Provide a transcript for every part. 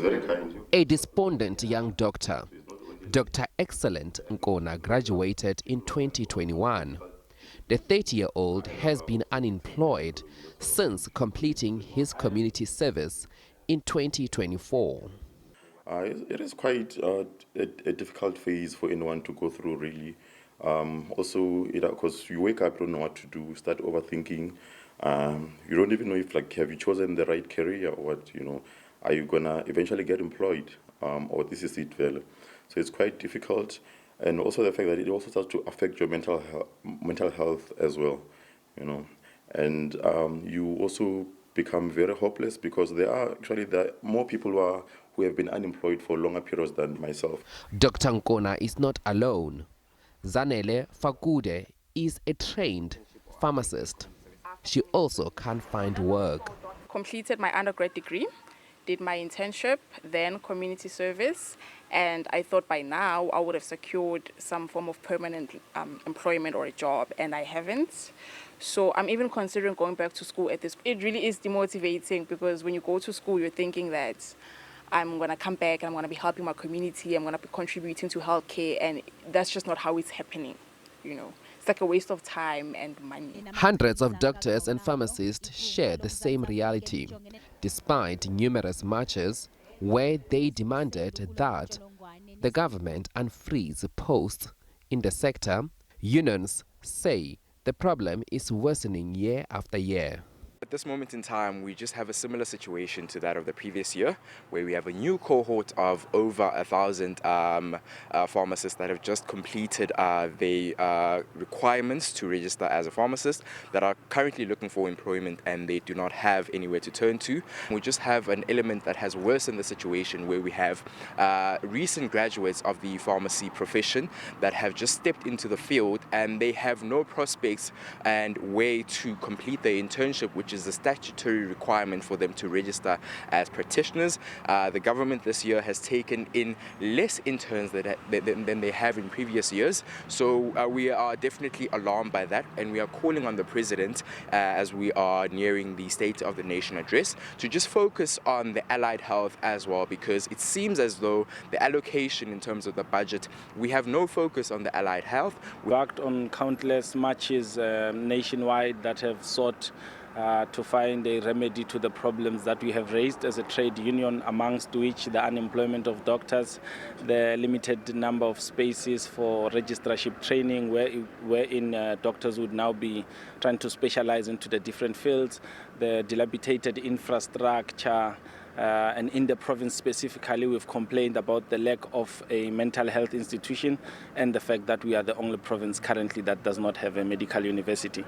very kind. A despondent young doctor, Dr. Excellent Nkona graduated in 2021. The 30-year-old has been unemployed since completing his community service in 2024. It is quite a difficult phase for anyone to go through, really. Also, because you wake up, you don't know what to do, start overthinking. You don't even know if, like, have you chosen the right career or what, are you gonna eventually get employed, or this is it, well. So it's quite difficult, and also the fact that it also starts to affect your mental health as well, and you also become very hopeless because there are more people who have been unemployed for longer periods than myself. Dr. Nkona is not alone. Zanele Fakude is a trained pharmacist. She also can't find work. Completed my undergrad degree, did my internship, then community service, and I thought by now I would have secured some form of permanent employment or a job, and I haven't. So I'm even considering going back to school at this. It really is demotivating because when you go to school, you're thinking that I'm going to come back and I'm going to be helping my community, I'm going to be contributing to healthcare, and that's just not how it's happening, It's like a waste of time and money. Hundreds of doctors and pharmacists share the same reality, despite numerous marches where they demanded that the government unfreeze posts in the sector. Unions say the problem is worsening year after year. At this moment in time, we just have a similar situation to that of the previous year, where we have a new cohort of over 1,000 pharmacists that have just completed the requirements to register as a pharmacist, that are currently looking for employment and they do not have anywhere to turn to. We just have an element that has worsened the situation, where we have recent graduates of the pharmacy profession that have just stepped into the field and they have no prospects and way to complete their internship, which is a statutory requirement for them to register as practitioners. The government this year has taken in less interns than they have in previous years. So we are definitely alarmed by that, and we are calling on the president, as we are nearing the State of the Nation address, to just focus on the allied health as well, because it seems as though the allocation in terms of the budget, we have no focus on the allied health. We worked on countless marches nationwide that have sought to find a remedy to the problems that we have raised as a trade union, amongst which the unemployment of doctors, the limited number of spaces for registrarship training, wherein doctors would now be trying to specialize into the different fields, the dilapidated infrastructure, and in the province specifically, we've complained about the lack of a mental health institution and the fact that we are the only province currently that does not have a medical university.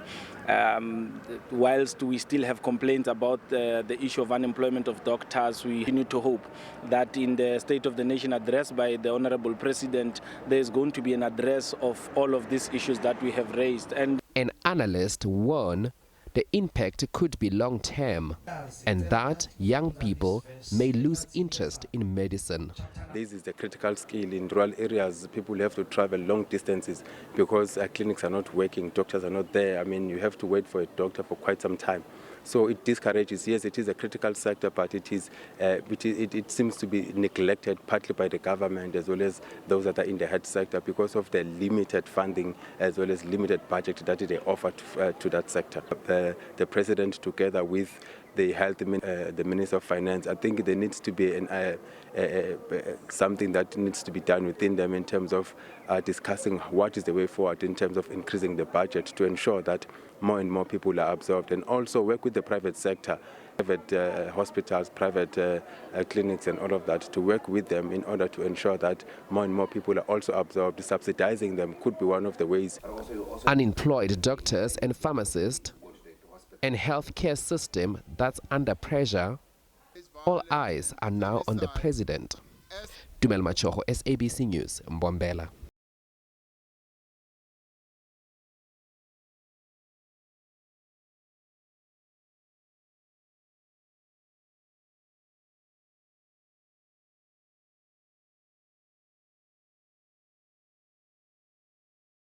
Whilst we still have complaints about the issue of unemployment of doctors, we continue to hope that in the State of the Nation address by the Honorable President, there is going to be an address of all of these issues that we have raised. And an analyst warned the impact could be long-term, and that young people may lose interest in medicine. This is the critical skill in rural areas. People have to travel long distances because clinics are not working, doctors are not there. I mean, you have to wait for a doctor for quite some time. So it discourages. Yes, it is a critical sector, but it seems to be neglected partly by the government as well as those that are in the health sector because of the limited funding as well as limited budget that they offer to that sector. The president, together with the the Minister of Finance, I think there needs to be something that needs to be done within them in terms of discussing what is the way forward in terms of increasing the budget to ensure that more and more people are absorbed, and also work with the private sector, private hospitals, private clinics and all of that, to work with them in order to ensure that more and more people are also absorbed. Subsidizing them could be one of the ways. Unemployed doctors and pharmacists and healthcare system that's under pressure, all eyes are now on the president. Dumel Machoho, SABC News, Mbombela.